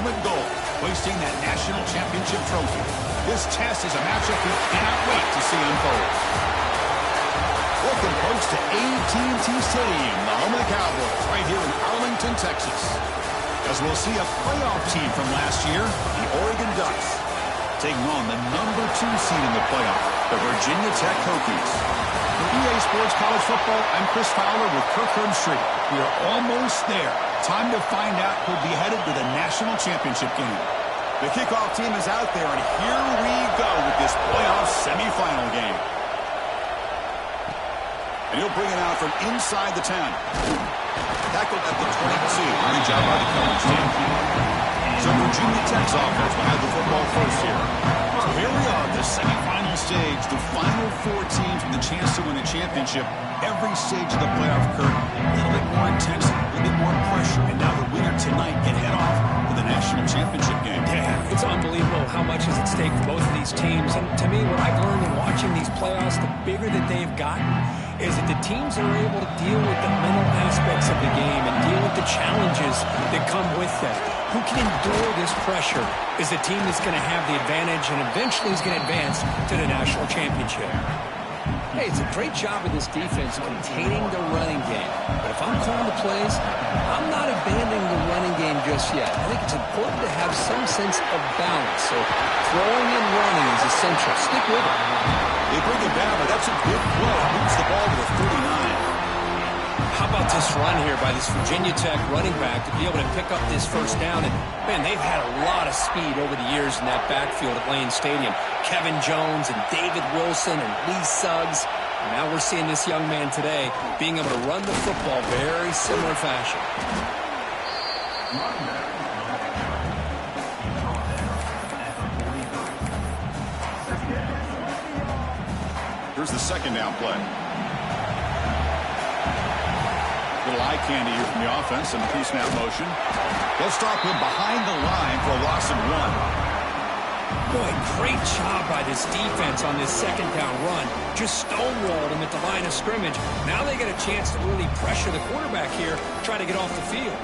ultimate goal, hoisting that national championship trophy. This test is a matchup we cannot wait to see unfold. Welcome, folks, to AT&T Stadium, the home of the Cowboys, right here in Arlington, Texas. As we'll see a playoff team from last year, the Oregon Ducks, taking on the number 2 seed in the playoff, the Virginia Tech Hokies. For EA Sports College Football, I'm Chris Fowler with Kirk Herbstreit. We are almost there. Time to find out who'll be headed to the national championship game. The kickoff team is out there, and here we go with this playoff semifinal game. And he'll bring it out from inside the 10. Tackled at the 22. Great job by the coverage team. So Virginia Tech's offense will have the football first here. So here we are, the semifinal stage, the final 4 teams with a chance to win a championship. Every stage of the playoff, Kurt, a little bit more intensity, a little bit more pressure, and now the winner tonight can head off to the national championship game. Yeah, it's unbelievable how much is at stake for both of these teams. And to me, what I've learned in watching these playoffs, the bigger that they've gotten, is that the teams are able to deal with the mental aspects of the game and deal with the challenges that come with that. Who can endure this pressure is the team that's going to have the advantage and eventually is going to advance to the national championship. Hey, it's a great job of this defense containing the running game. But if I'm calling the plays, I'm not abandoning the running game just yet. I think it's important to have some sense of balance. So throwing and running is essential. Stick with it. They bring it down, but that's a good play. Moves the ball to the 39. How about this run here by this Virginia Tech running back to be able to pick up this first down? And, man, they've had a lot of speed over the years in that backfield at Lane Stadium. Kevin Jones and David Wilson and Lee Suggs. And now we're seeing this young man today being able to run the football very similar fashion. Here's the second down play. Little eye candy here from the offense and pre-snap motion. They'll stop him behind the line for a loss of 1. Boy, great job by this defense on this second down run. Just stonewalled him at the line of scrimmage. Now they get a chance to really pressure the quarterback here, try to get off the field.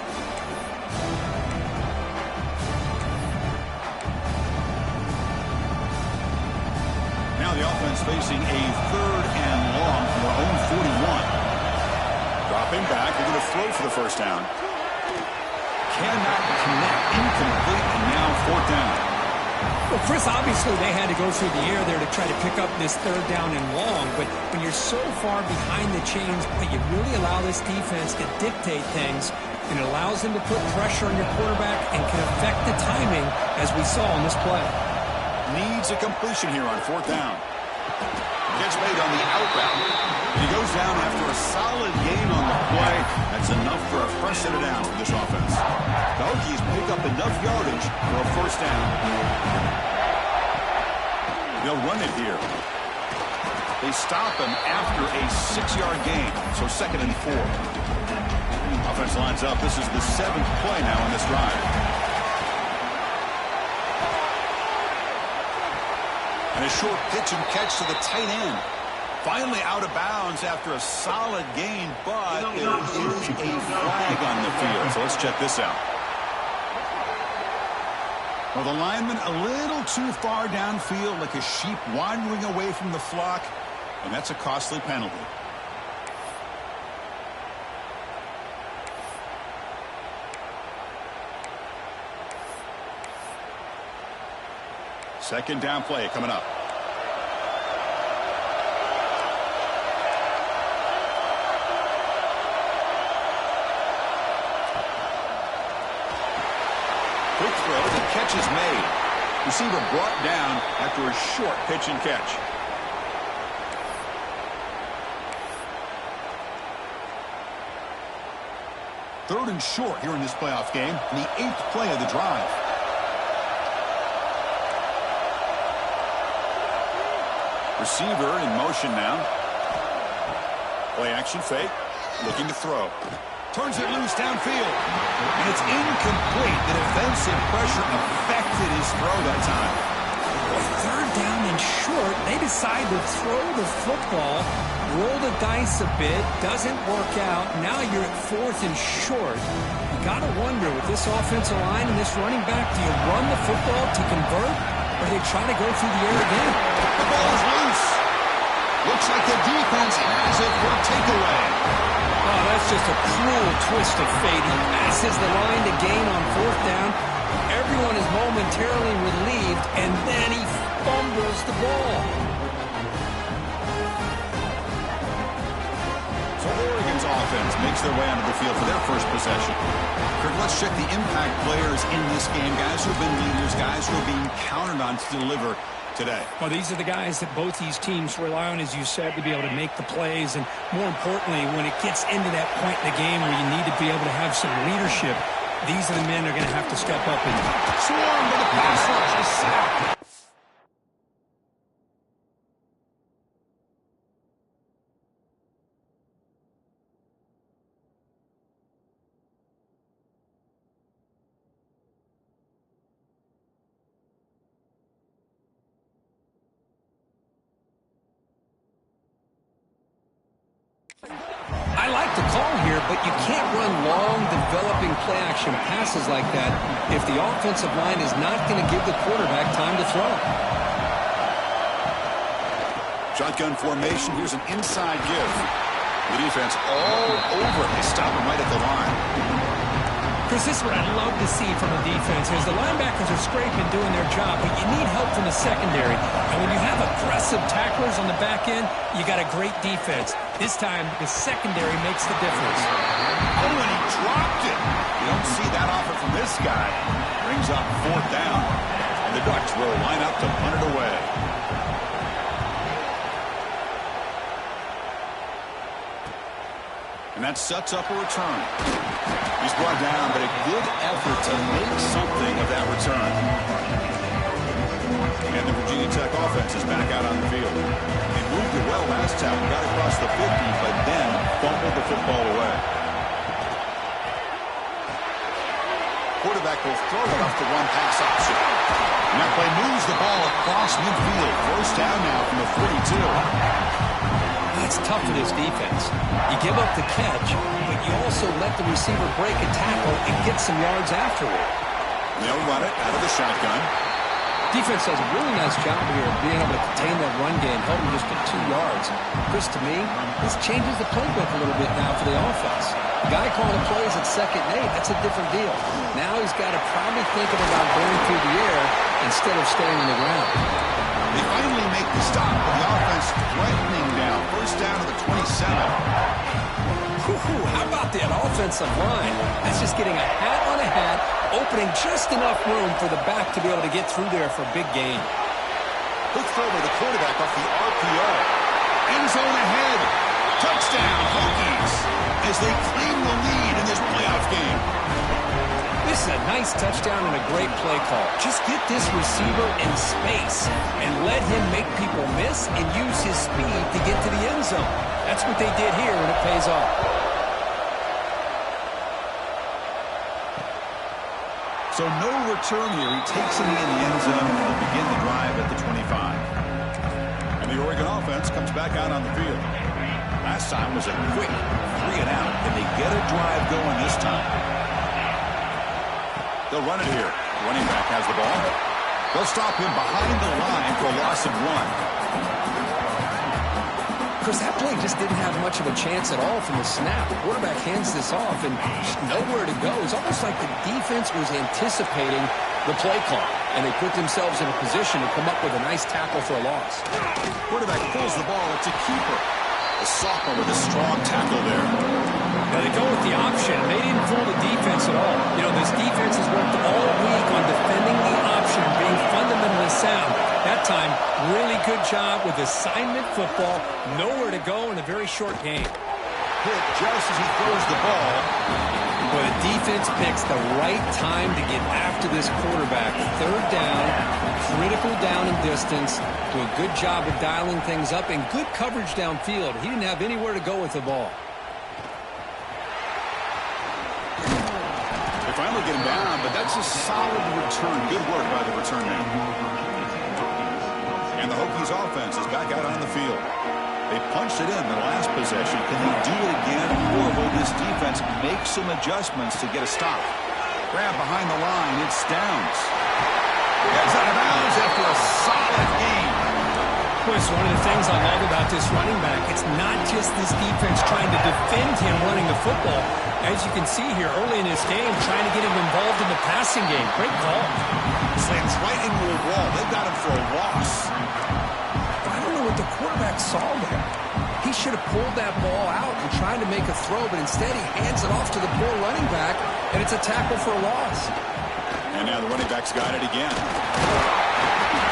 Now the offense facing a 3rd and long from their own 41. Dropping back, they're going to throw for the first down. Cannot connect, incomplete, and now 4th down. Well, Chris, obviously they had to go through the air there to try to pick up this 3rd down and long, but when you're so far behind the chains, you really allow this defense to dictate things, and it allows them to put pressure on your quarterback and can affect the timing, as we saw in this play. Needs a completion here on 4th down. Catch made on the out route. He goes down after a solid gain on the play. That's enough for a fresh set of downs for this offense. The Hokies pick up enough yardage for a first down. They'll run it here. They stop him after a 6-yard gain, so 2nd and 4. Offense lines up. This is the 7th play now in this drive. And a short pitch and catch to the tight end. Finally out of bounds after a solid gain, but there is a flag on the field. So let's check this out. Well, the lineman a little too far downfield, like a sheep wandering away from the flock, and that's a costly penalty. Second down play coming up. Quick throw, the catch is made. Receiver brought down after a short pitch and catch. Third and short here in this playoff game, and the 8th play of the drive. Receiver in motion now. Play action fake. Looking to throw. Turns it loose downfield. And it's incomplete. The defensive pressure affected his throw that time. Third down and short. They decide to throw the football. Roll the dice a bit. Doesn't work out. Now you're at 4th and short. got to wonder, with this offensive line and this running back, do you run the football to convert, or do they try to go through the air again? The ball is loose. Looks like the defense has it for a takeaway. Oh, that's just a cruel twist of fate. He passes the line to gain on 4th down. Everyone is momentarily relieved, and then he fumbles the ball. So Oregon's offense makes their way onto the field for their first possession. Kirk, let's check the impact players in this game, guys who have been leaders, guys who are being counted on to deliver today. Well, these are the guys that both these teams rely on, as you said, to be able to make the plays. And more importantly, when it gets into that point in the game where you need to be able to have some leadership, these are the men that are going to have to step up and swarm to the pass rush. A sack. I like the call here, but you can't run long, developing play-action passes like that if the offensive line is not going to give the quarterback time to throw. Shotgun formation. Here's an inside give. The defense all over. They stop him right at the line. Chris, this is what I'd love to see from the defense is the linebackers are scraping, doing their job, but you need help from the secondary. And when you have aggressive tacklers on the back end, you got a great defense. This time, the secondary makes the difference. Oh, and he dropped it. You don't see that often from this guy. Brings up 4th down. And the Ducks will line up to punt it away. And that sets up a return. He's brought down, but a good effort to make something of that return. And the Virginia Tech offense is back out on the field. They moved it well last time, got across the 50, but then fumbled the football away. Quarterback will throw it off the one-pass option. And that play moves the ball across midfield. 1st down now from the 42. That's tough for this defense. You give up the catch, but you also let the receiver break a tackle and get some yards afterward. They'll run it out of the shotgun. Defense does a really nice job here of being able to contain that run game, held him just to 2 yards. Chris, to me, this changes the playbook a little bit now for the offense. The guy calling the plays at 2nd and 8, that's a different deal. Now he's got to probably thinking about going through the air instead of staying on the ground. They finally make the stop, but the offense threatening down. 1st down to the 27. How about that offensive line? That's just getting a hat on a hat, opening just enough room for the back to be able to get through there for a big gain. Quick throw by the quarterback off the RPO. End zone ahead. Touchdown, Hokies, as they claim the lead in this playoff game. This is a nice touchdown and a great play call. Just get this receiver in space and let him make people miss and use his speed to get to the end zone. That's what they did here, and it pays off. So no return here. He takes it in the end zone and will begin the drive at the 25. And the Oregon offense comes back out on the field. Last time was a quick 3 and out, and they get a drive going this time. They'll run it here. Running back has the ball. They'll stop him behind the line for a loss of 1. Chris, that play just didn't have much of a chance at all from the snap. The quarterback hands this off and just nowhere to go. It's almost like the defense was anticipating the play call, and they put themselves in a position to come up with a nice tackle for a loss. Quarterback pulls the ball. It's a keeper. The sophomore with a strong tackle there. Now they go with the option. They didn't fool the defense at all. You know, this defense has worked all week on defending the option, being fundamentally sound. That time, really good job with assignment football. Nowhere to go in a very short game. Hit just as he throws the ball. But the defense picks the right time to get after this quarterback. 3rd down, critical down in distance. Do a good job of dialing things up and good coverage downfield. He didn't have anywhere to go with the ball. They finally get him down, but that's a solid return. Good work by the return man. And the Hokies offense is back out on the field. They punched it in the last possession. Can they do it again, or will this defense make some adjustments to get a stop? Grab behind the line. It's Downs. Gets out of bounds after a solid game. It's one of the things I love about this running back. It's not just this defense trying to defend him running the football. As you can see here early in this game, trying to get him involved in the passing game. Great call. Slams right into a wall. They've got him for a loss. I don't know what the quarterback saw there. He should have pulled that ball out and tried to make a throw, but instead he hands it off to the poor running back, and it's a tackle for a loss. And now the running back's got it again.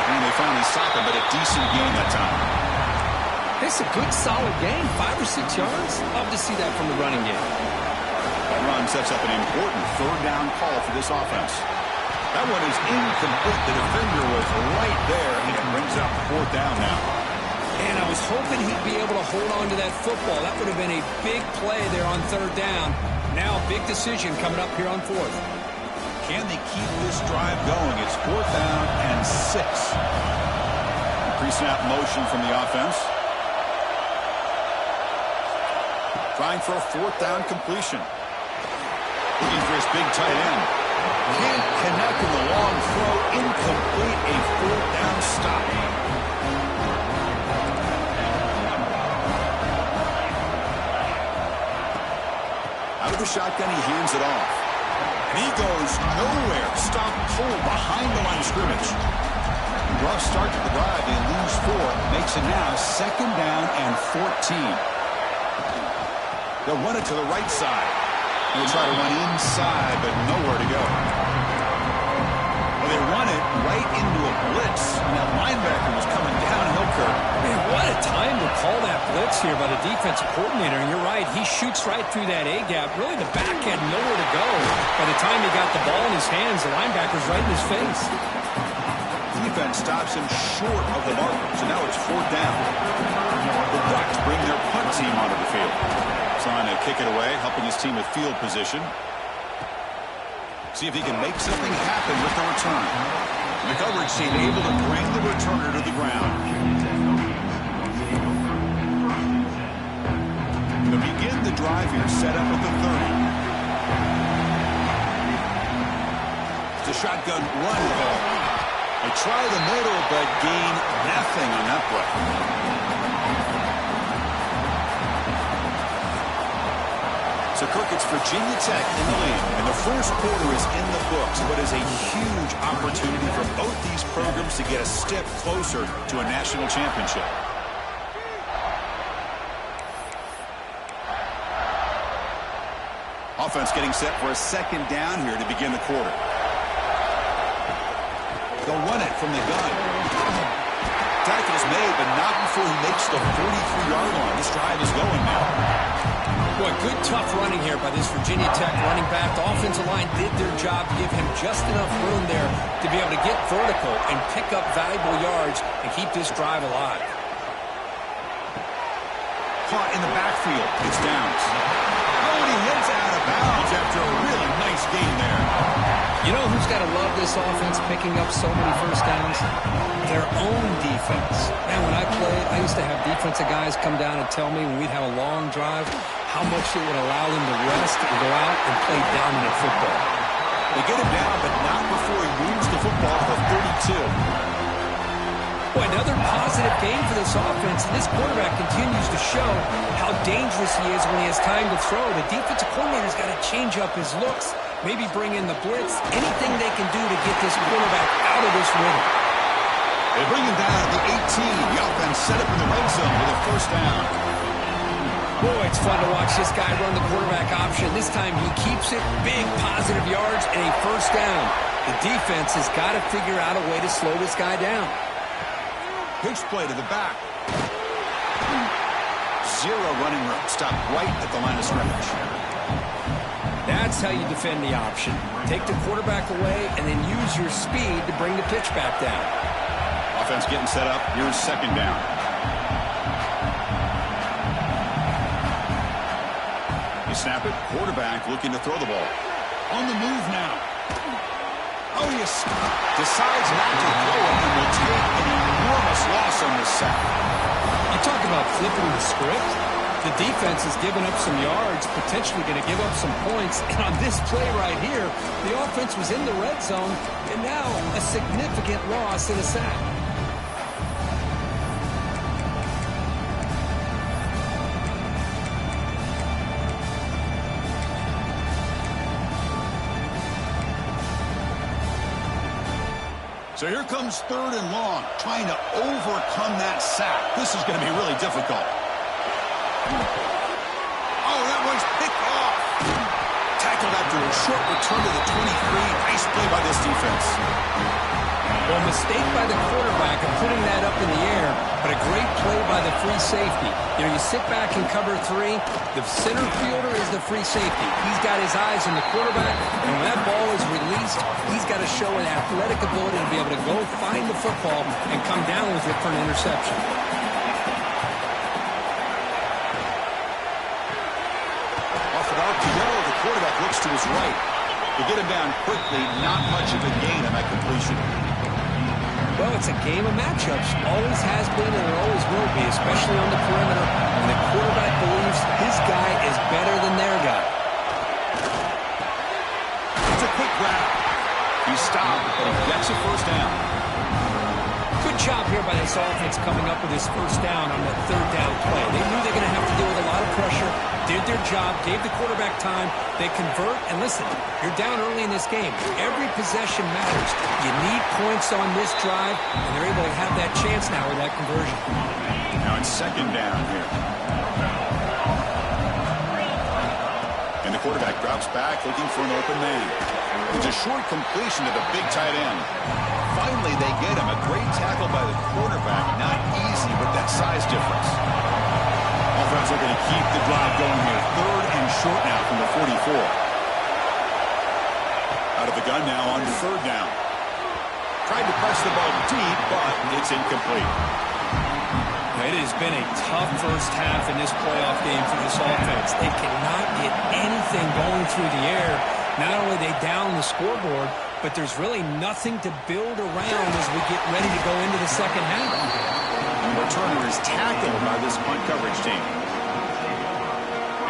And they finally stop him, but a decent game that time. It's a good, solid game, 5 or 6 yards. Love to see that from the running game. That run sets up an important third down call for this offense. That one is incomplete. The defender was right there, and it brings up fourth down now. And I was hoping he'd be able to hold on to that football. That would have been a big play there on third down. Now a big decision coming up here on fourth. Can they keep this drive going? It's fourth down and 6. Pre-snap motion from the offense. Trying for a fourth down completion. Looking for his big tight end. Can't connect with a long throw. Incomplete. A fourth down stop. Out of the shotgun, he hands it off. And he goes nowhere. Stop pull behind the line of scrimmage. Rough start to the drive. They lose 4. Makes it now second down and 14. They'll run it to the right side. They'll try to run inside, but nowhere to go. Well, they run it right into a blitz, and that linebacker was coming downhill, Kirk. Man, what a time to call that blitz here by the defensive coordinator. And you're right, he shoots right through that A-gap. Really, the back had nowhere to go. By the time he got the ball in his hands, the linebacker's right in his face. Defense stops him short of the marker, so now it's fourth down. The Ducks bring their punt team onto the field. Trying to kick it away, helping his team with field position. See if he can make something happen with the return. The coverage team able to bring the returner to the ground. To begin the drive here, set up at the 30. It's a shotgun run ball. They try the middle, but gain nothing on that play. So, Kirk, it's Virginia Tech in the lead, and the first quarter is in the books. What is a huge opportunity for both these programs to get a step closer to a national championship. Offense getting set for a second down here to begin the quarter. They'll run it from the gun. Tackle's made, but not before he makes the 43-yard line. This drive is going now. Boy, good tough running here by this Virginia Tech running back. The offensive line did their job to give him just enough room there to be able to get vertical and pick up valuable yards and keep this drive alive. Caught in the backfield. It's Downs. Oh, and he hits out of bounds after a really nice game there. You know who's got to love this offense picking up so many first downs? Their own defense. Man, when I played, I used to have defensive guys come down and tell me when we'd have a long drive how much it would allow them to rest and go out and play dominant football. They get him down, but not before he moves the football to 32. Boy, another positive game for this offense, and this quarterback continues to show how dangerous he is when he has time to throw. The defensive coordinator's got to change up his looks, maybe bring in the blitz, anything they can do to get this quarterback out of this rhythm. They bring him down at the 18. The offense set up in the red zone with a first down. Boy, it's fun to watch this guy run the quarterback option. This time he keeps it, big positive yards, and a first down. The defense has got to figure out a way to slow this guy down. Pitch play to the back. Zero running room. Stop right at the line of scrimmage. That's how you defend the option. Take the quarterback away and then use your speed to bring the pitch back down. Offense getting set up. Here's second down. You snap it. Quarterback looking to throw the ball. On the move now. Oh, he decides not to throw it and will take an enormous loss on this sack. You talk about flipping the script. The defense has given up some yards, potentially going to give up some points. And on this play right here, the offense was in the red zone, and now a significant loss and a sack. So here comes 3rd and long, trying to overcome that sack. This is going to be really difficult. Oh, that one's picked off. Tackled after a short return to the 23. Nice play by this defense. Well, mistake by the quarterback of putting that up in the air, but a great play by the free safety. You know, you sit back and cover 3. The center fielder is the free safety. He's got his eyes on the quarterback, and when that ball is released, he's got to show an athletic ability to be able to go find the football and come down with it for an interception. Off an RPO, the quarterback looks to his right. To get him down quickly, not much of a gain on that completion. Well, it's a game of matchups. Always has been and it always will be, especially on the perimeter, when the quarterback believes his guy is better than their guy. It's a quick grab. He stopped, but he gets a first down. Good job here by this offense coming up with his first down on that 3rd down play. They knew they were going to have to deal with a lot of pressure, did their job, gave the quarterback time. They convert, and listen, you're down early in this game. Every possession matters. You need points on this drive, and they're able to have that chance now with that conversion. Now it's 2nd down here. And the quarterback drops back looking for an open man. It's a short completion to the big tight end. Finally, they get him. A great tackle by the quarterback. Not easy with that size difference. Offense looking to keep the drive going here. 3rd and short now from the 44. Out of the gun now on 3rd down. Tried to press the ball deep, but it's incomplete. It has been a tough first half in this playoff game for this offense. They cannot get anything going through the air. Not only are they down the scoreboard, but there's really nothing to build around as we get ready to go into the second half. And the returner is tackled by this punt coverage team.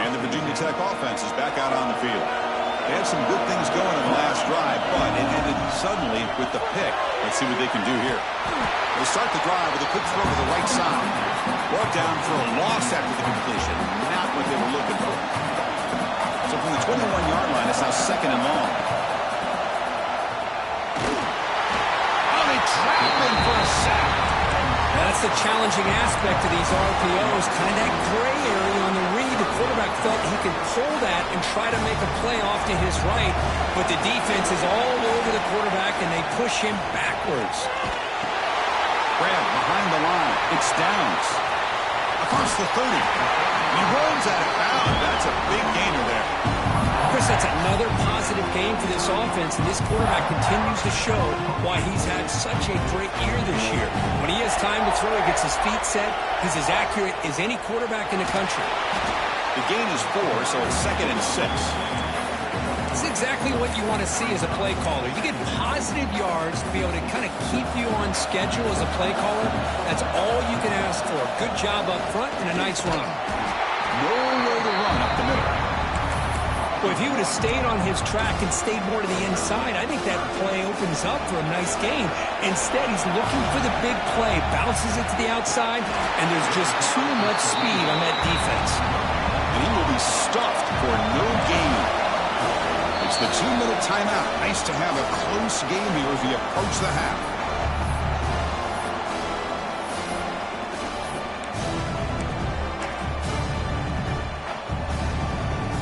And the Virginia Tech offense is back out on the field. They had some good things going in the last drive, but it ended suddenly with the pick. Let's see what they can do here. They start the drive with a quick throw to the right side. Brought down for a loss after the completion. Not what they were looking for. So from the 21-yard line, it's now 2nd and long. Oh, they trap him for a sack. That's the challenging aspect of these RPOs, kind of that gray area on the read. The quarterback felt he could pull that and try to make a play off to his right, but the defense is all over the quarterback, and they push him backwards. Grab behind the line. It's Downs. Across the 30. He rolls out of bounds. That's a big gainer there. Chris, that's another positive game for this offense, and this quarterback continues to show why he's had such a great year this year. When he has time to throw, he gets his feet set. He's as accurate as any quarterback in the country. The gain is 4, so it's 2nd and 6. This is exactly what you want to see as a play caller. You get positive yards to be able to kind of keep you on schedule as a play caller. That's all you can ask for. Good job up front and a nice run. Nowhere to run up the middle. Well, if he would have stayed on his track and stayed more to the inside, I think that play opens up for a nice gain. Instead, he's looking for the big play, bounces it to the outside, and there's just too much speed on that defense. And he will be stuffed for no gain. It's the 2-minute timeout. Nice to have a close game here as we approach the half.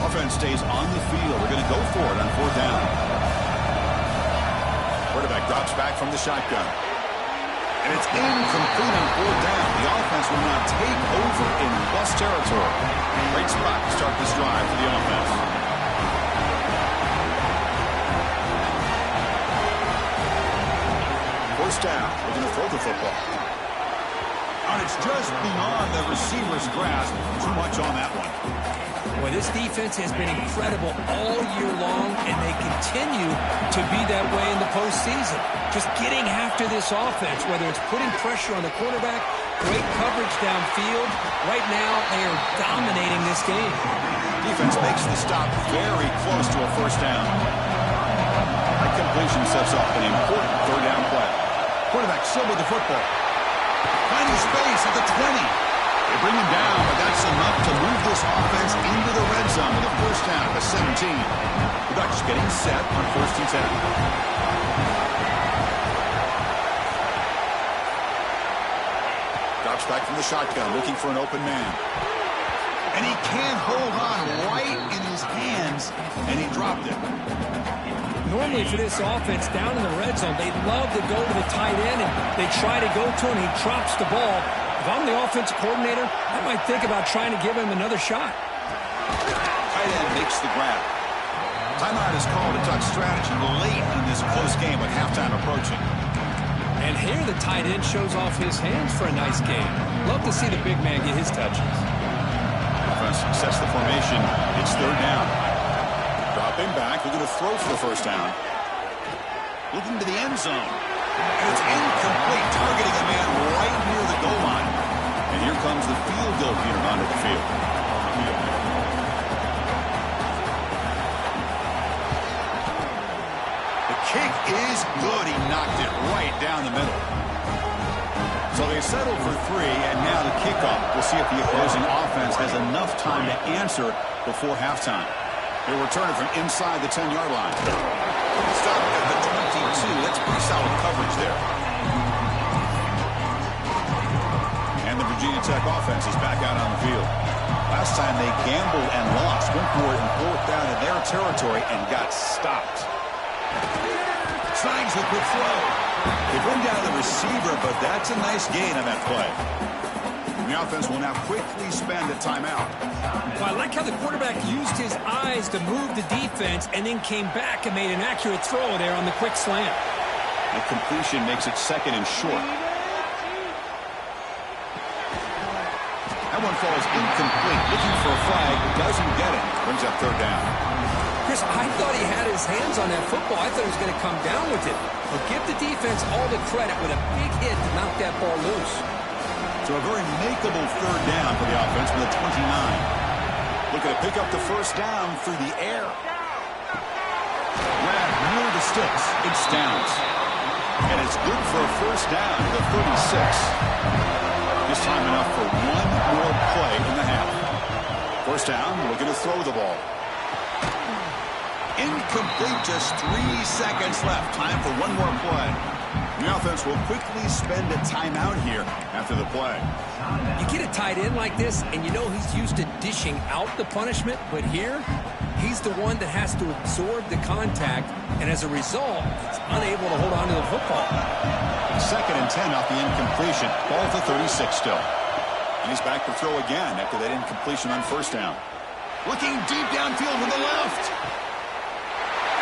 Offense stays on the field. We're going to go for it on 4th down. Quarterback drops back from the shotgun. And it's incomplete on 4th down. The offense will now take over in plus territory. Great spot to start this drive for the offense. First down. We're going to throw the football. And it's just beyond the receiver's grasp. Too much on that one. Well, this defense has been incredible all year long, and they continue to be that way in the postseason. Just getting after this offense, whether it's putting pressure on the quarterback, great coverage downfield. Right now, they are dominating this game. Defense makes the stop very close to a first down. That completion sets up an important third down play. Quarterback still with the football. Finding space at the 20. They bring him down, but that's enough to move this offense into the red zone with a first down at the 17. The Ducks getting set on 1st and 10. Drops back from the shotgun, looking for an open man. And he can't hold on right in his hands, and he dropped it. Normally for this offense, down in the red zone, they love to go to the tight end, and they try to go to him. He drops the ball. If I'm the offensive coordinator, I might think about trying to give him another shot. Tight end makes the grab. Timeout is called a Duck strategy late in this close game with halftime approaching. And here the tight end shows off his hands for a nice game. Love to see the big man get his touches. Offense sets the formation. It's third down. Dropping back. They're going to throw for the first down. Looking to the end zone. And it's incomplete, targeting a man right near the goal line. And here comes the field goal unit onto the field. The kick is good. He knocked it right down the middle. So they settle for 3, and now the kickoff. We'll see if the opposing offense has enough time to answer before halftime. They return it from inside the 10-yard line. Stop at the 22. That's pretty solid coverage there. And the Virginia Tech offense is back out on the field. Last time they gambled and lost. Went for it and 4th down in their territory and got stopped. Signs the quick throw. They bring down the receiver, but that's a nice gain on that play. And the offense will now quickly spend a timeout. Well, I like how the quarterback used his eyes to move the defense and then came back and made an accurate throw there on the quick slant. The completion makes it 2nd and short. That one falls incomplete. Looking for a flag. Doesn't get it. Brings up 3rd down. Chris, I thought he had his hands on that football. I thought he was going to come down with it. But give the defense all the credit with a big hit to knock that ball loose. So a very makeable 3rd down for the offense with a 29. Looking to pick up the first down through the air. Grab near the sticks. It stands. And it's good for a first down to the 36. This time enough for one more play in the half. First down, looking to throw the ball. Incomplete, just 3 seconds left. Time for one more play. The offense will quickly spend a timeout here after the play. You get a tight end like this, and you know he's used to dishing out the punishment, but here, he's the one that has to absorb the contact, and as a result, he's unable to hold on to the football. 2nd and 10 off the incompletion. Ball at the 36 still. And he's back to throw again after that incompletion on first down. Looking deep downfield to the left.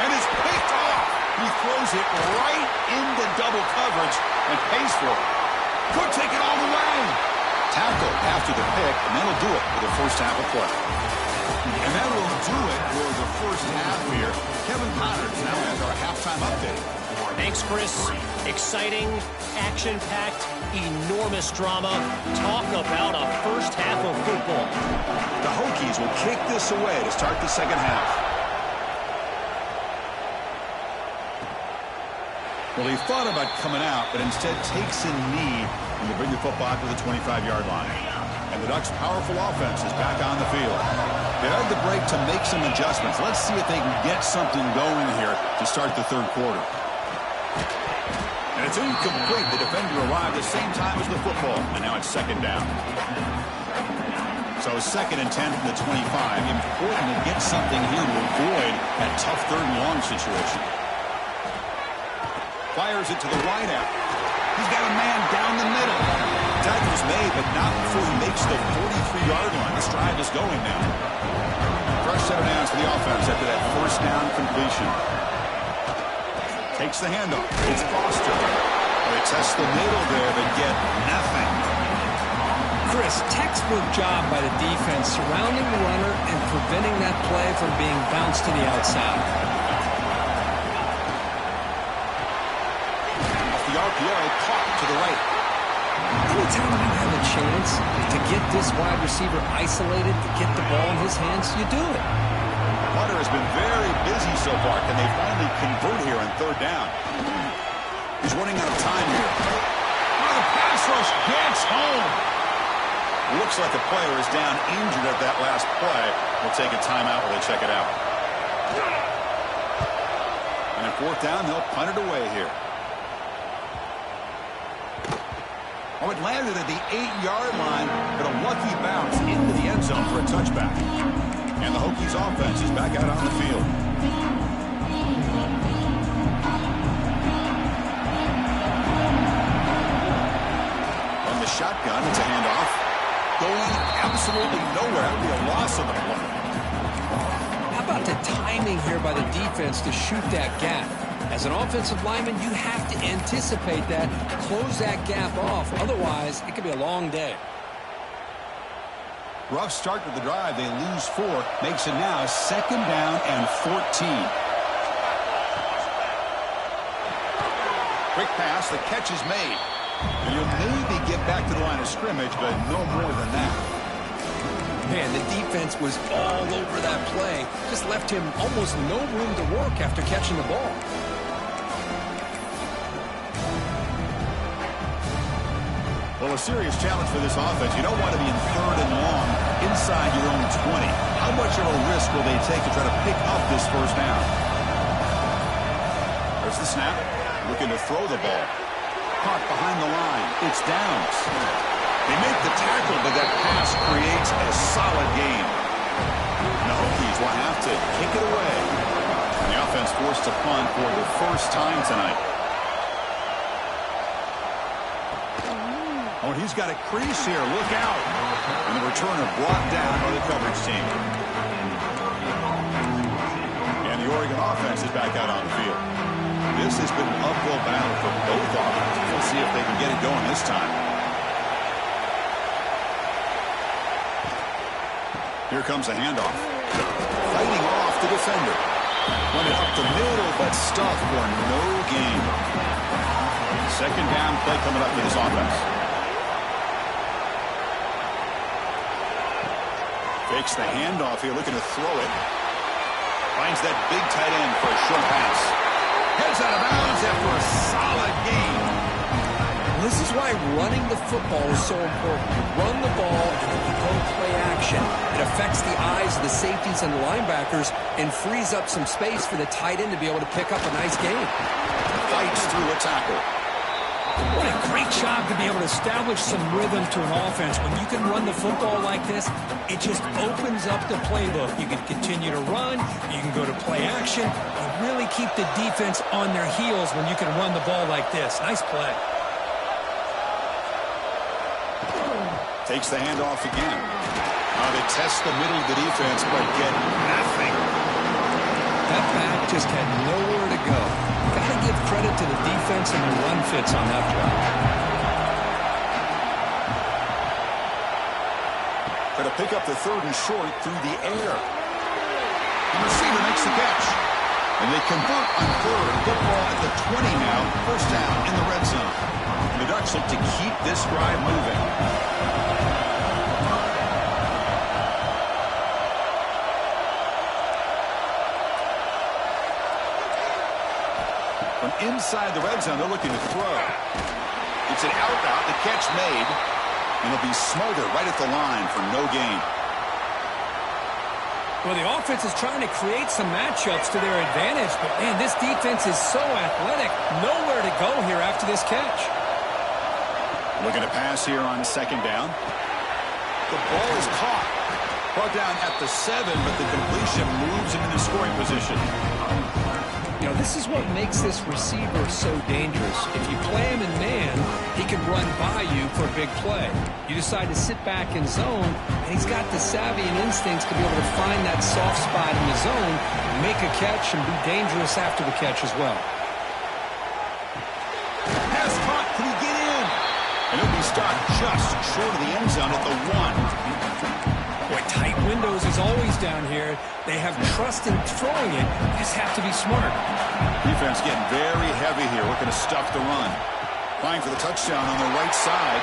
And it's picked off. He throws it right into double coverage and pays for it. Could take it all the way. Tackle after the pick, and that'll do it for the first half of play. And that will do it for the first half here. Kevin Connors now has our halftime update. Thanks, Chris. Exciting, action-packed, enormous drama. Talk about a first half of football. The Hokies will kick this away to start the second half. Well, he thought about coming out, but instead takes a knee and will bring the football out to the 25-yard line. And the Ducks' powerful offense is back on the field. They had the break to make some adjustments. Let's see if they can get something going here to start the 3rd quarter. And it's incomplete. The defender arrived the same time as the football, and now it's 2nd down. So 2nd and 10 from the 25. Important to get something here to avoid that tough 3rd and long situation. Fires it to the wideout. He's got a man down the middle. Tackle's made, but not before he makes the 43-yard line. The drive is going now. Fresh set of downs for the offense after that first down completion. Takes the handoff. It's Foster. They test the middle there, but get nothing. Chris, textbook job by the defense surrounding the runner and preventing that play from being bounced to the outside. The RPO caught to the right. Anytime you have a chance to get this wide receiver isolated, to get the ball in his hands, you do it. Hunter has been very busy so far. Can they finally convert here on third down? He's running out of time here. Oh, the pass rush gets home. Looks like the player is down injured at that last play. We'll take a timeout while they check it out. And at fourth down, they'll punt it away here. Oh, it landed at the 8-yard line, but a lucky bounce into the end zone for a touchback. And the Hokies offense is back out on the field. From the shotgun, it's a handoff. Going absolutely nowhere. That would be a loss of the play. How about the timing here by the defense to shoot that gap? As an offensive lineman, you have to anticipate that, close that gap off. Otherwise, it could be a long day. Rough start to the drive. They lose 4. Makes it now 2nd down and 14. Quick pass. The catch is made. And you'll maybe get back to the line of scrimmage, but no more than that. Man, the defense was all over that play. Just left him almost no room to work after catching the ball. Well, a serious challenge for this offense. You don't want to be in 3rd and long inside your own 20. How much of a risk will they take to try to pick up this first down? There's the snap. Looking to throw the ball. Caught behind the line. It's Downs. They make the tackle, but that pass creates a solid gain. The Hokies will have to kick it away. And the offense forced to punt for the first time tonight. Oh, he's got a crease here. Look out. And the returner brought down by the coverage team. And the Oregon offense is back out on the field. This has been an uphill battle for both offenses. We'll see if they can get it going this time. Here comes a handoff. Fighting off the defender. Run it up the middle, but stuffed for no gain. 2nd down play coming up for this offense. Fakes the handoff here, looking to throw it. Finds that big tight end for a short pass. Heads out of bounds after a solid gain. This is why running the football is so important. You run the ball and then you go play action. It affects the eyes of the safeties and the linebackers and frees up some space for the tight end to be able to pick up a nice gain. Fights through a tackle. What a great job to be able to establish some rhythm to an offense. When you can run the football like this, it just opens up the playbook. You can continue to run. You can go to play action. And really keep the defense on their heels when you can run the ball like this. Nice play. Takes the handoff again. They test the middle of the defense, but get nothing. That back just had nowhere to go. Got to give credit to the defense and the run fits on that play. Try to pick up the 3rd and short through the air. The receiver makes the catch. And they convert on 3rd. Football at the 20 now. 1st down in the red zone. And the Ducks look to keep this drive moving. From inside the red zone, they're looking to throw. It's an out route, the catch made, and it'll be Smolder right at the line for no gain. Well, the offense is trying to create some matchups to their advantage, but, man, this defense is so athletic. Nowhere to go here after this catch. Looking to pass here on 2nd down. The ball is caught. Brought down at the 7, but the completion moves him into scoring position. You know, this is what makes this receiver so dangerous. If you play him in man, he can run by you for a big play. You decide to sit back in zone, and he's got the savvy and instincts to be able to find that soft spot in the zone, make a catch, and be dangerous after the catch as well. Pass caught. Can he get in? And he'll be stopped just short of the end zone at the 1. Boy, tight windows is always down here. They have trust in throwing it. Just have to be smart. Defense getting very heavy here, looking to stuff the run. Trying for the touchdown on the right side.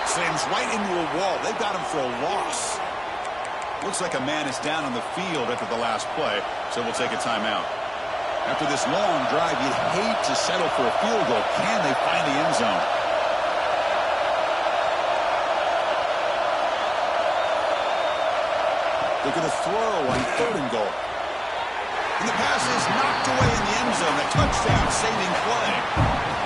Slams right into a wall. They've got him for a loss. Looks like a man is down on the field after the last play, so we'll take a timeout. After this long drive, you'd hate to settle for a field goal. Can they find the end zone? They're going to throw on 3rd and goal. And the pass is knocked away in the end zone. A touchdown-saving play.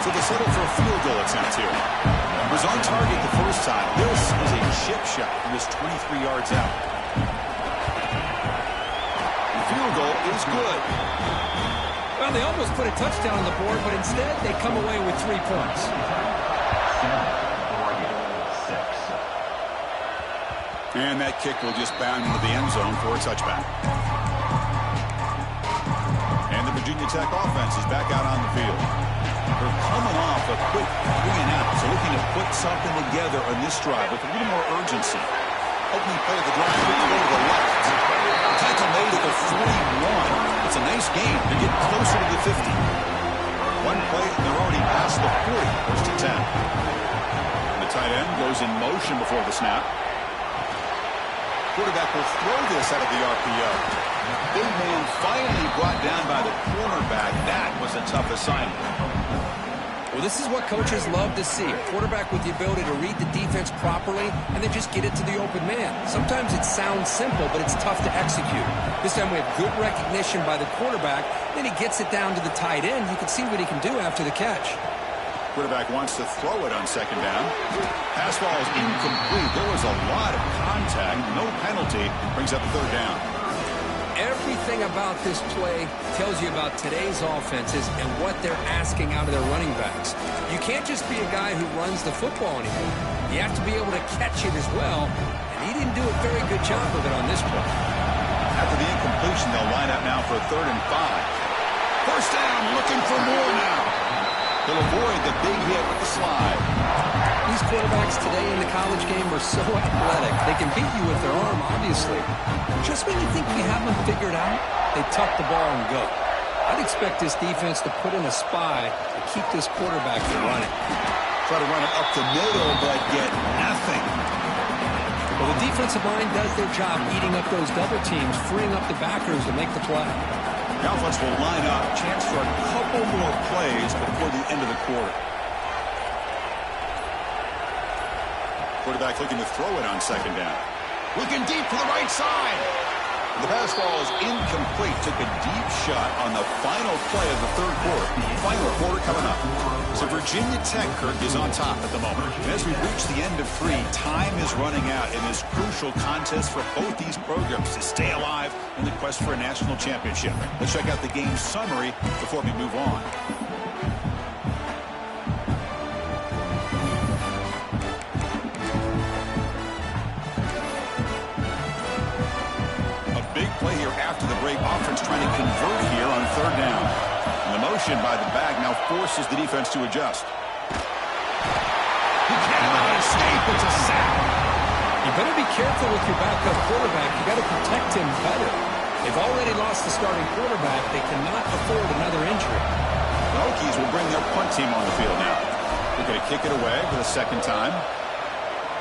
So they settle for a field goal attempt here. It was on target the first time. This is a chip shot from just 23 yards out. The field goal is good. Well, they almost put a touchdown on the board, but instead they come away with 3 points. And that kick will just bound into the end zone for a touchback. And the Virginia Tech offense is back out on the field. They're coming off a quick 3-and-out, so looking to put something together on this drive with a little more urgency. Opening play of the drive, they go to the left. Tackle made at the 41. It's a nice game. They're getting closer to the 50. One play, and they're already past the 40. First and 10. And the tight end goes in motion before the snap. Quarterback will throw this out of the RPO. Big man finally brought down by the cornerback. That was a tough assignment. Well, this is what coaches love to see. A quarterback with the ability to read the defense properly and then just get it to the open man. Sometimes it sounds simple, but it's tough to execute. This time we have good recognition by the quarterback. Then he gets it down to the tight end. You can see what he can do after the catch. Quarterback wants to throw it on 2nd down. Pass ball is incomplete. There was a lot of contact. No penalty. Brings up 3rd down. Everything about this play tells you about today's offenses and what they're asking out of their running backs. You can't just be a guy who runs the football anymore. You have to be able to catch it as well, and he didn't do a very good job of it on this play. After the incompletion, they'll line up now for a 3rd and 5. First down, looking for more now. They'll avoid the big hit with the slide. These quarterbacks today in the college game are so athletic. They can beat you with their arm, obviously. Just when you think you have them figured out, they tuck the ball and go. I'd expect this defense to put in a spy to keep this quarterback from running. Try to run it up the middle, but get nothing. Well, the defensive line does their job eating up those double teams, freeing up the backers to make the play. The offense will line up. Chance for a couple more plays before the end of the quarter. Quarterback looking to throw it on 2nd down. Looking deep to the right side. The pass ball is incomplete. Took a deep shot on the final play of the 3rd quarter. Final quarter coming up. So Virginia Tech, Kirk, is on top at the moment. And as we reach the end of 3, time is running out in this crucial contest for both these programs to stay alive in the quest for a national championship. Let's check out the game summary before we move on. Play here after the break. Offense trying to convert here on 3rd down. And the motion by the back now forces the defense to adjust. He cannot escape. It's a sack. You better be careful with your backup quarterback. You got to protect him better. They've already lost the starting quarterback. They cannot afford another injury. The Hokies will bring their punt team on the field now. They're going to kick it away for the 2nd time.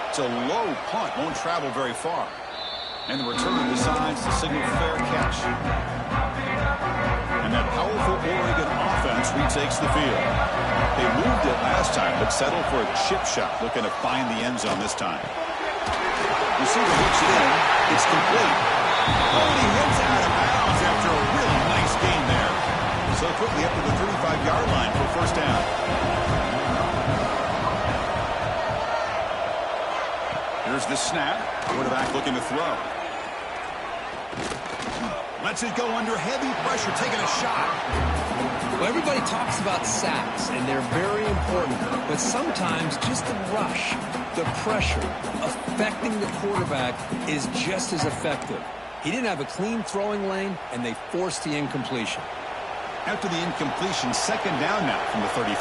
It's a low punt. Won't travel very far. And the return decides to signal fair catch. And that powerful Oregon offense retakes the field. They moved it last time, but settled for a chip shot, looking to find the end zone this time. Receiver hooks it in. It's complete. Oh, and he heads out of bounds after a really nice gain there. So quickly up to the 35-yard line for 1st down. Here's the snap. Quarterback looking to throw. Lets it go under heavy pressure, taking a shot. Well, everybody talks about sacks, and they're very important. But sometimes just the rush, the pressure, affecting the quarterback is just as effective. He didn't have a clean throwing lane, and they forced the incompletion. After the incompletion, 2nd down now from the 35.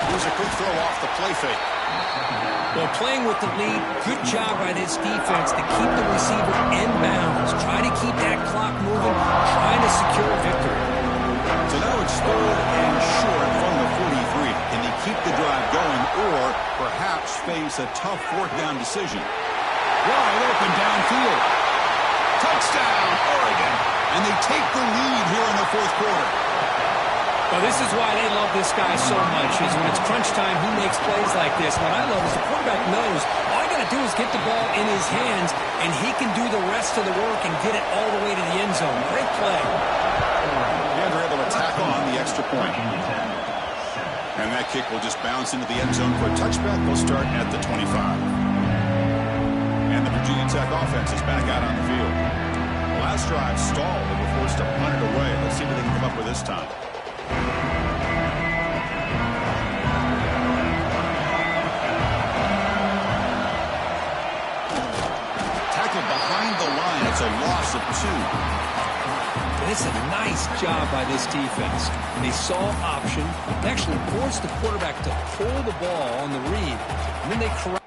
Here's a quick throw off the play fake. Well, playing with the lead, good job by this defense to keep the receiver in bounds. Try to keep that clock moving, trying to secure a victory. perhaps face a tough fourth down decision. Wide open downfield. Touchdown, Oregon. And they take the lead here in the fourth quarter. Well, this is why they love this guy so much, is when it's crunch time, he makes plays like this. What I love is the quarterback knows all you got to do is get the ball in his hands, and he can do the rest of the work and get it all the way to the end zone. Great play. And they're able to tack on the extra point. And that kick will just bounce into the end zone for a touchback. They'll start at the 25. And the Virginia Tech offense is back out on the field. Last drive stalled. They were forced to punt it away. Let's see what they can come up with this time. Tackled behind the line. It's a loss of 2. It's a nice job by this defense. They saw option, they actually forced the quarterback to pull the ball on the read, and then they correct.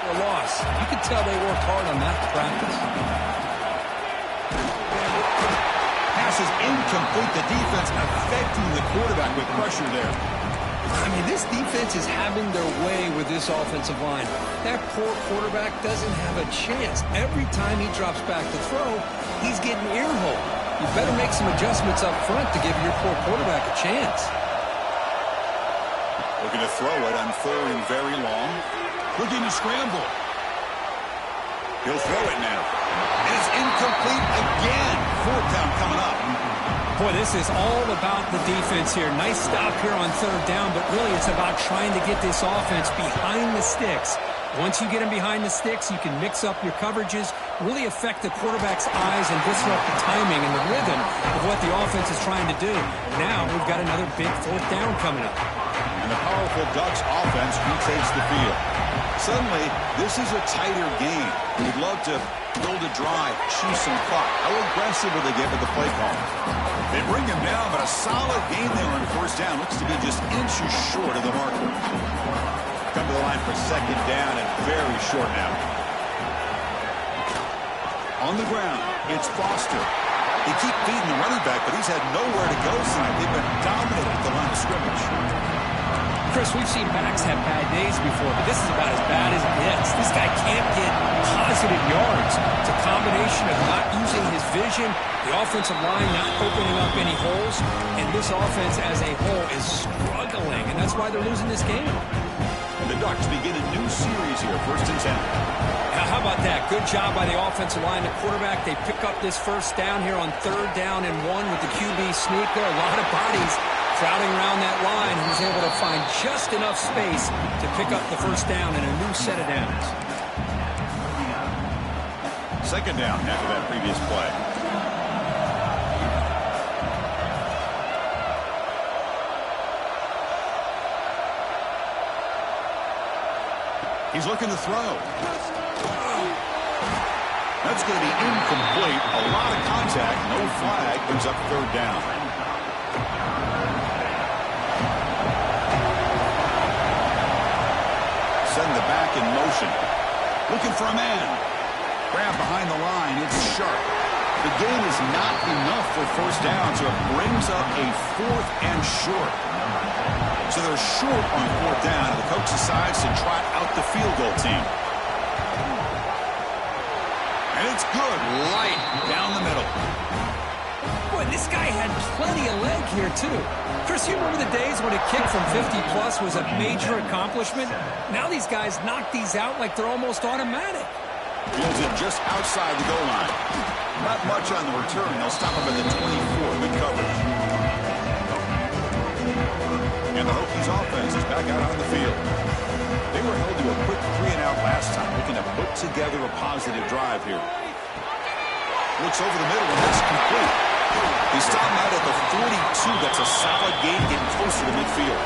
A loss. You can tell they worked hard on that practice. Pass is incomplete. The defense affecting the quarterback with pressure there. I mean, this defense is having their way with this offensive line. That poor quarterback doesn't have a chance. Every time he drops back to throw, he's getting earholed. You better make some adjustments up front to give your poor quarterback a chance. Looking to throw it on 3rd and very long. Looking to scramble. He'll throw it now. And it's incomplete again. 4th down coming up. Boy, this is all about the defense here. Nice stop here on 3rd down, but really it's about trying to get this offense behind the sticks. Once you get them behind the sticks, you can mix up your coverages, really affect the quarterback's eyes and disrupt the timing and the rhythm of what the offense is trying to do. Now we've got another big 4th down coming up. And the powerful Ducks offense retakes the field. Suddenly, this is a tighter game. We'd love to build a drive, choose some clock. How aggressive will they get with the play call? They bring him down, but a solid game there on 1st down. Looks to be just inches short of the marker. Come to the line for 2nd down and very short now. On the ground, it's Foster. They keep feeding the running back, but he's had nowhere to go tonight. They've been dominated at the line of scrimmage. Chris, we've seen backs have bad days before, but this is about as bad as it gets. This guy can't get positive yards. It's a combination of not using his vision, the offensive line not opening up any holes, and this offense as a whole is struggling, and that's why they're losing this game. And the Ducks begin a new series here, 1st and 10. Now, how about that? Good job by the offensive line. The quarterback, they pick up this 1st down here on 3rd down and 1 with the QB sneak. There are a lot of bodies crowding around that line. He's able to find just enough space to pick up the 1st down and a new set of downs. 2nd down after that previous play. He's looking to throw. That's going to be incomplete. A lot of contact. No flag. Brings up 3rd down. Send the back in motion. Looking for a man. Grab behind the line. It's Sharp. The game is not enough for 1st down, so it brings up a 4th and short. So they're short on 4th down, and the coach decides to trot out the field goal team. And it's good, right down the middle. Boy, this guy had plenty of leg here, too. Chris, you remember the days when a kick from 50-plus was a major accomplishment? Now these guys knock these out like they're almost automatic. Fields it just outside the goal line. Not much on the return. They'll stop him at the 24. Good coverage. And the Hokies offense is back out on the field. They were held to a quick 3-and-out last time, looking to put together a positive drive here. Looks over the middle, and that's complete. He stopped out at the 42. That's a solid gain, getting closer to midfield.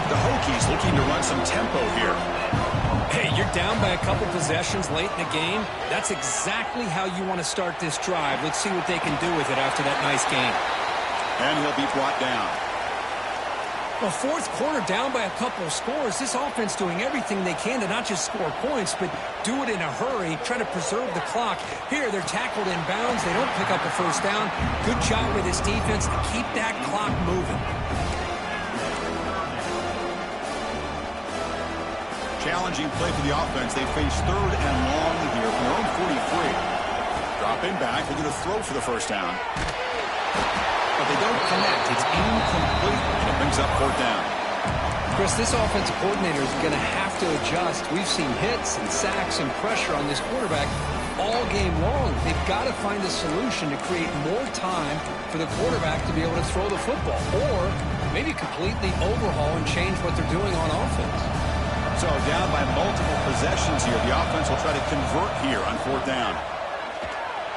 The Hokies looking to run some tempo here. Hey, you're down by a couple possessions late in the game. That's exactly how you want to start this drive. Let's see what they can do with it after that nice game. And he'll be brought down. Well, fourth quarter down by a couple of scores. This offense doing everything they can to not just score points, but do it in a hurry, try to preserve the clock. Here, they're tackled in bounds. They don't pick up a first down. Good job with this defense to keep that clock moving. Challenging play for the offense. They face third and long here from their own 43. Dropping back. They're going to throw for the first down. But they don't connect. It's incomplete, and it brings up fourth down. Chris, this offensive coordinator is going to have to adjust. We've seen hits and sacks and pressure on this quarterback all game long. They've got to find a solution to create more time for the quarterback to be able to throw the football, or maybe completely overhaul and change what they're doing on offense. So down by multiple possessions here. The offense will try to convert here on fourth down.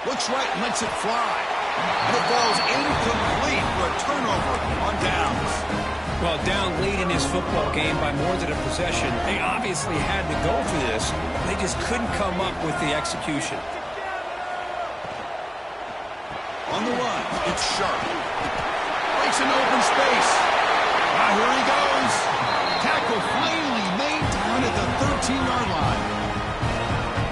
Looks right and lets it fly. And it falls incomplete for a turnover on downs. Well, down late in this football game by more than a possession, they obviously had to go for this. They just couldn't come up with the execution. On the run, it's Sharp. Breaks an open space. Now here he goes. Tackle finally made down at the 13-yard line.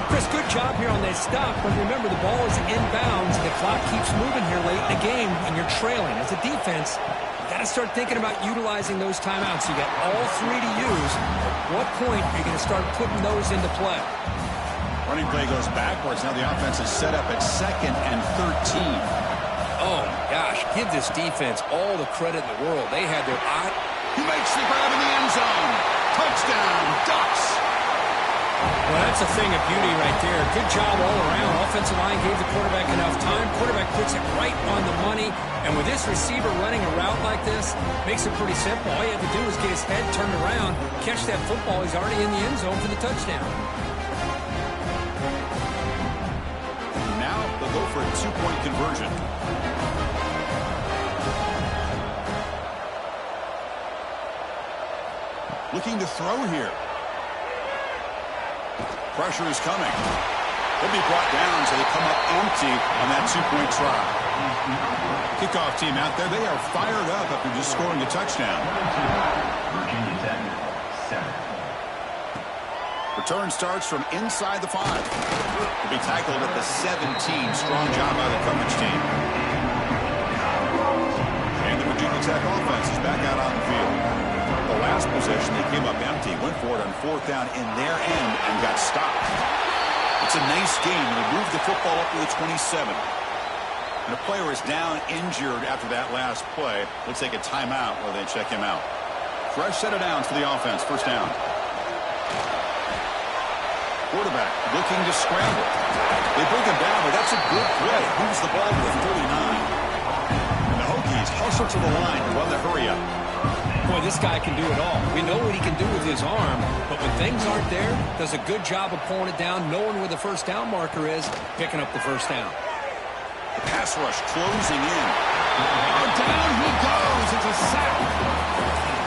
Chris, good job here on that stop, but remember the ball is inbounds. The clock keeps moving here late in the game, and you're trailing. As a defense, you got to start thinking about utilizing those timeouts. You got all three to use. At what point are you going to start putting those into play? Running play goes backwards. Now the offense is set up at 2nd and 13. Oh, my gosh. Give this defense all the credit in the world. They had their eye. He makes the grab in the end zone. Touchdown, Ducks. Well, that's a thing of beauty right there. Good job all around. Offensive line gave the quarterback enough time. Quarterback puts it right on the money. And with this receiver running a route like this, makes it pretty simple. All you have to do is get his head turned around, catch that football. He's already in the end zone for the touchdown. Now they'll go for a two-point conversion. Looking to throw here. Pressure is coming. They'll be brought down, so they come up empty on that two-point try. Kickoff team out there. They are fired up after just scoring a touchdown. Virginia Tech, 7. Return starts from inside the 5. They'll be tackled at the 17. Strong job by the coverage team. And the Virginia Tech offense is back out on the field. The last possession, they came up empty, went for it on fourth down in their end and got stopped. It's a nice game. They moved the football up to the 27. And a player is down injured after that last play. Looks like a timeout where they check him out. Fresh set of downs for the offense. First down. Quarterback looking to scramble. They bring him down, but that's a good play. Moves the ball to the 39. And the Hokies hustle to the line to run the hurry up. Boy, this guy can do it all. We know what he can do with his arm, but when things aren't there, does a good job of pulling it down, knowing where the first down marker is, picking up the first down. The pass rush closing in. Oh, down he goes. It's a sack.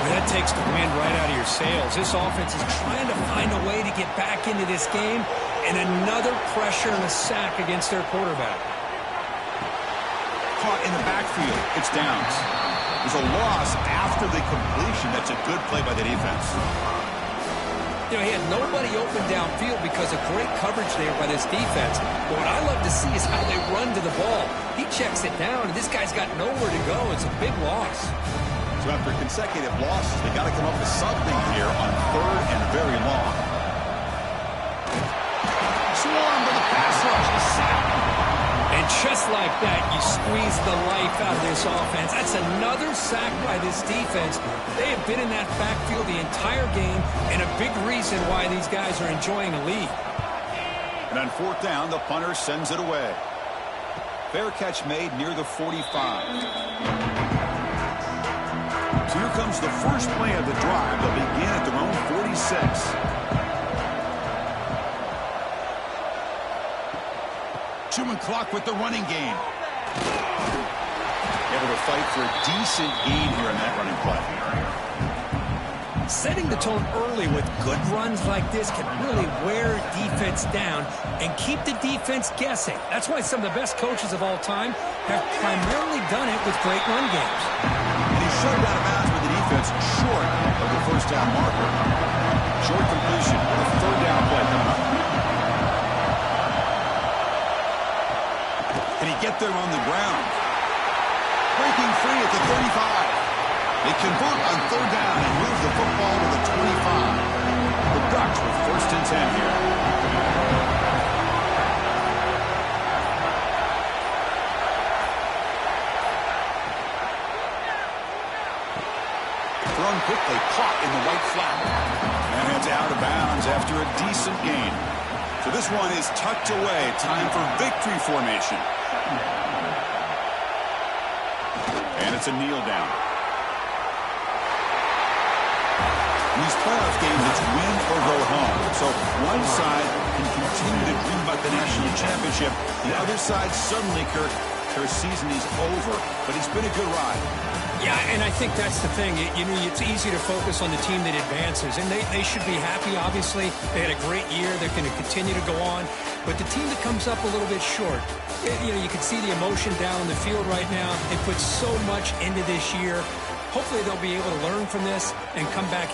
Well, that takes the wind right out of your sails. This offense is trying to find a way to get back into this game, and another pressure and a sack against their quarterback. Caught in the backfield. It's downs. There's a loss after the completion. That's a good play by the defense. You know, he had nobody open downfield because of great coverage there by this defense. But what I love to see is how they run to the ball. He checks it down, and this guy's got nowhere to go. It's a big loss. So after consecutive losses, they got to come up with something here on third and very long. Swarm with the pass rush, the sack. And just like that, you squeeze the life out of this offense. That's another sack by this defense. They have been in that backfield the entire game, and a big reason why these guys are enjoying a lead. And on fourth down, the punter sends it away. Fair catch made near the 45. So here comes the first play of the drive. They'll begin at their own 46. 2-minute clock with the running game. Able to fight for a decent gain here in that running play. Setting the tone early with good runs like this can really wear defense down and keep the defense guessing. That's why some of the best coaches of all time have primarily done it with great run games. And he shoved out of bounds with the defense of the first down marker. Short completion with a third down play coming up. Can he get there on the ground? Breaking free at the 35. They convert on third down and move the football to the 25. The Ducks with first and 10 here. Thrown quickly, caught in the right flat. And it's out of bounds after a decent gain. So this one is tucked away. Time for victory formation. And it's a kneel down. In these playoff games, it's win or go home. So one side can continue to dream about the national championship. The other side suddenly, Kirk, their season is over. But it's been a good ride. Yeah, and I think that's the thing. You know, it's easy to focus on the team that advances, and they should be happy, obviously. They had a great year. They're going to continue to go on. But the team that comes up a little bit short, you know, you can see the emotion down on the field right now. They put so much into this year. Hopefully they'll be able to learn from this and come back